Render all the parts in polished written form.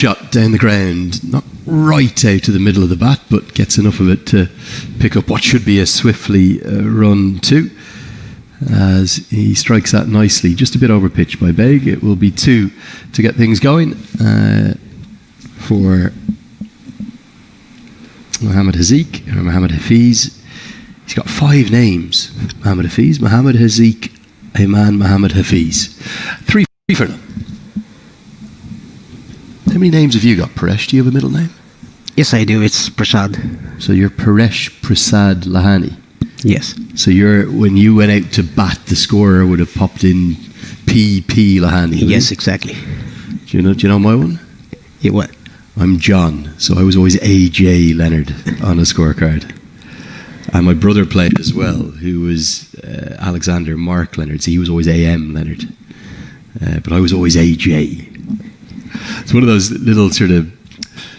shot down the ground, not right out to the middle of the bat, but gets enough of it to pick up what should be a swiftly run two. As he strikes that nicely, just a bit over pitch by Beg. It will be two to get things going for Mohammed Haziq, or Mohammed Hafiz. He's got 5 names: Mohammed Hafiz, Mohammed Haziq, Ayman Mohammed Hafiz. 3 for them. How many names have you got, Paresh? Do you have a middle name? Yes, I do. It's Prasad. So you're Paresh Prasad Lahani. Yes. So when you went out to bat, the scorer would have popped in P.P. Lahani. Yes, exactly. Do you know my one? Yeah, what? I'm John, so I was always A.J. Leonard on a scorecard. And my brother played as well, who was Alexander Mark Leonard, so he was always A.M. Leonard. But I was always A.J. It's one of those little sort of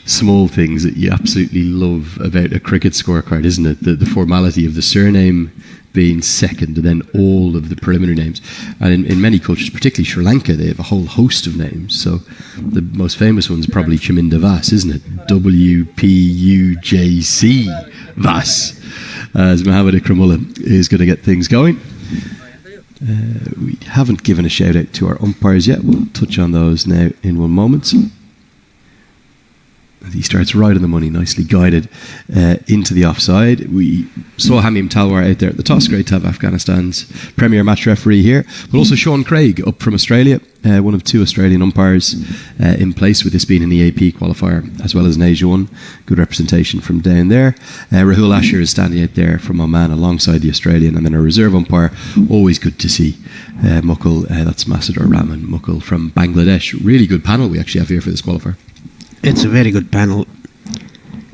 small things that you absolutely love about a cricket scorecard, isn't it? The formality of the surname being second and then all of the preliminary names. And in many cultures, particularly Sri Lanka, they have a whole host of names. So the most famous one's probably Chaminda Vas, isn't it? W-P-U-J-C Vas, as Mohammed Ikramullah is going to get things going. We haven't given a shout out to our umpires yet. We'll touch on those now in one moment. He starts right on the money, nicely guided into the offside. We saw Hamim Talwar out there at the toss. Great to have Afghanistan's premier match referee here. But also Sean Craig up from Australia, one of 2 Australian umpires in place, with this being an EAP qualifier as well as an Asia 1. Good representation from down there. Rahul Asher is standing out there from Oman alongside the Australian, and then a reserve umpire. Always good to see Mukul, that's Masador Rahman Mukul from Bangladesh. Really good panel we actually have here for this qualifier. It's a very good panel,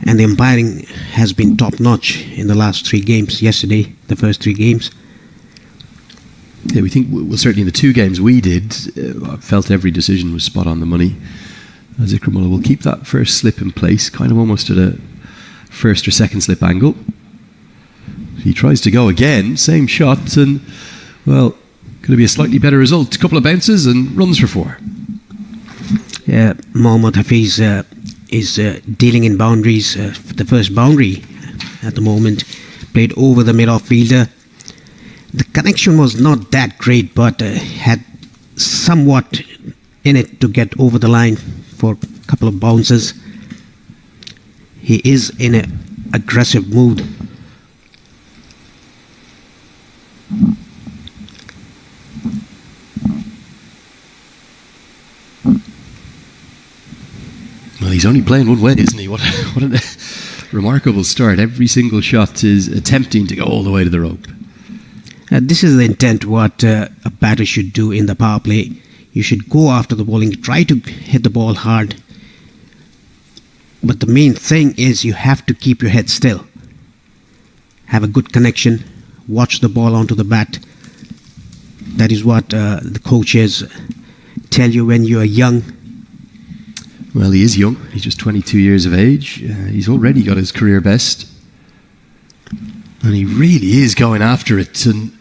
and the umpiring has been top-notch in the last 3 games. Yesterday, the first 3 games. Yeah, we think, well, certainly in the 2 games we did, I felt every decision was spot on the money. As Ikramullah will keep that first slip in place, kind of almost at a first or second slip angle. He tries to go again, same shot, and, well, going to be a slightly better result. A couple of bounces and runs for 4. Mohammad Hafiz is dealing in boundaries. The first boundary at the moment, played over the mid-off fielder. The connection was not that great, but had somewhat in it to get over the line for a couple of bounces. He is in an aggressive mood. Well, he's only playing one way, isn't he? What a remarkable start. Every single shot is attempting to go all the way to the rope. This is the intent what a batter should do in the power play. You should go after the bowling, try to hit the ball hard. But the main thing is you have to keep your head still. Have a good connection. Watch the ball onto the bat. That is what the coaches tell you when you are young. Well, he is young. He's just 22 years of age. He's already got his career best. And he really is going after it. And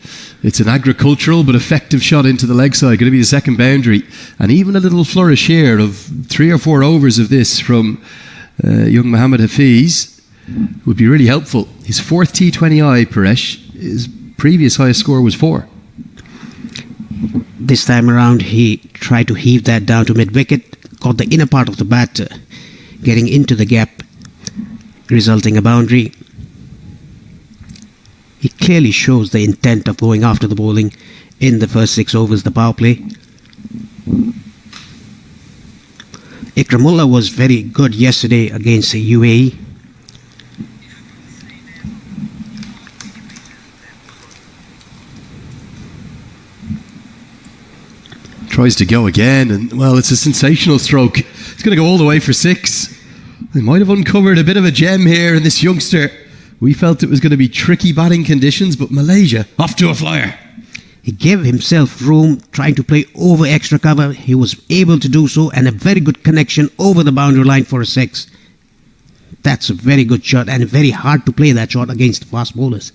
it's an agricultural but effective shot into the leg side. Going to be the second boundary. And even a little flourish here of 3 or 4 overs of this from young Mohammed Hafiz would be really helpful. His 4th T20I, Paresh. His previous highest score was 4. This time around, he tried to heave that down to mid-wicket. Got the inner part of the bat getting into the gap, resulting a boundary. He clearly shows the intent of going after the bowling in the first 6 overs, the power play. Ikramullah was very good yesterday against the UAE. Tries to go again, and well, it's a sensational stroke. It's going to go all the way for 6. They might have uncovered a bit of a gem here in this youngster. We felt it was going to be tricky batting conditions, but Malaysia off to a flyer. He gave himself room, trying to play over extra cover. He was able to do so, and a very good connection over the boundary line for a 6. That's a very good shot, and very hard to play that shot against the fast bowlers.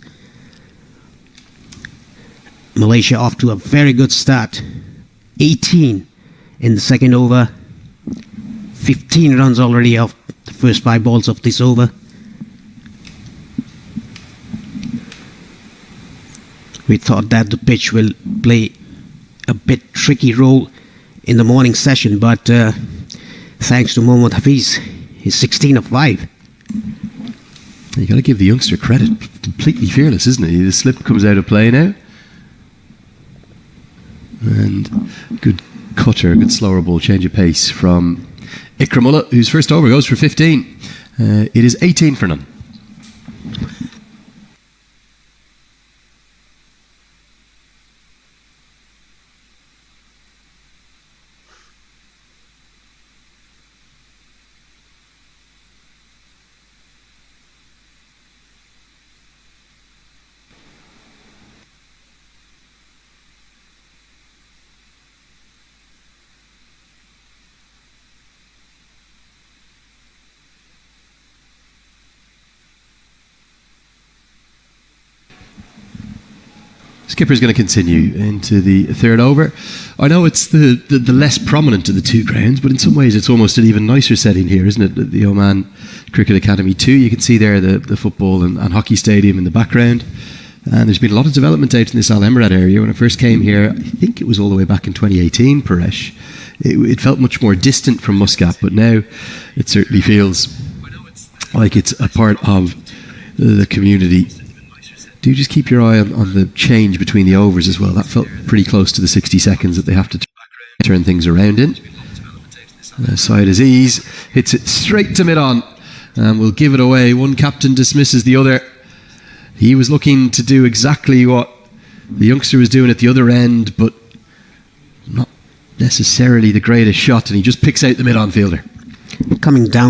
Malaysia off to a very good start. 18 in the second over. 15 runs already off the first 5 balls of this over. We thought that the pitch will play a bit tricky role in the morning session, but thanks to Mohammad Hafiz, he's 16 of 5. You got to give the youngster credit. Completely fearless, isn't he? The slip comes out of play now. And good cutter, good slower ball, change of pace from Ikramullah, whose first over goes for 15. It is 18 for none. Skipper's going to continue into the third over. I know it's the less prominent of the two grounds, but in some ways it's almost an even nicer setting here, isn't it? The Oman Cricket Academy 2. You can see there the football and hockey stadium in the background. And there's been a lot of development out in this Al Emirat area. When I first came here, I think it was all the way back in 2018, Paresh. It felt much more distant from Muscat, but now it certainly feels like it's a part of the community. Do just keep your eye on the change between the overs as well. That felt pretty close to the 60 seconds that they have to turn things around in. Syed Aziz hits it straight to mid-on and will give it away. One captain dismisses the other. He was looking to do exactly what the youngster was doing at the other end, but not necessarily the greatest shot, and he just picks out the mid-on fielder. Coming down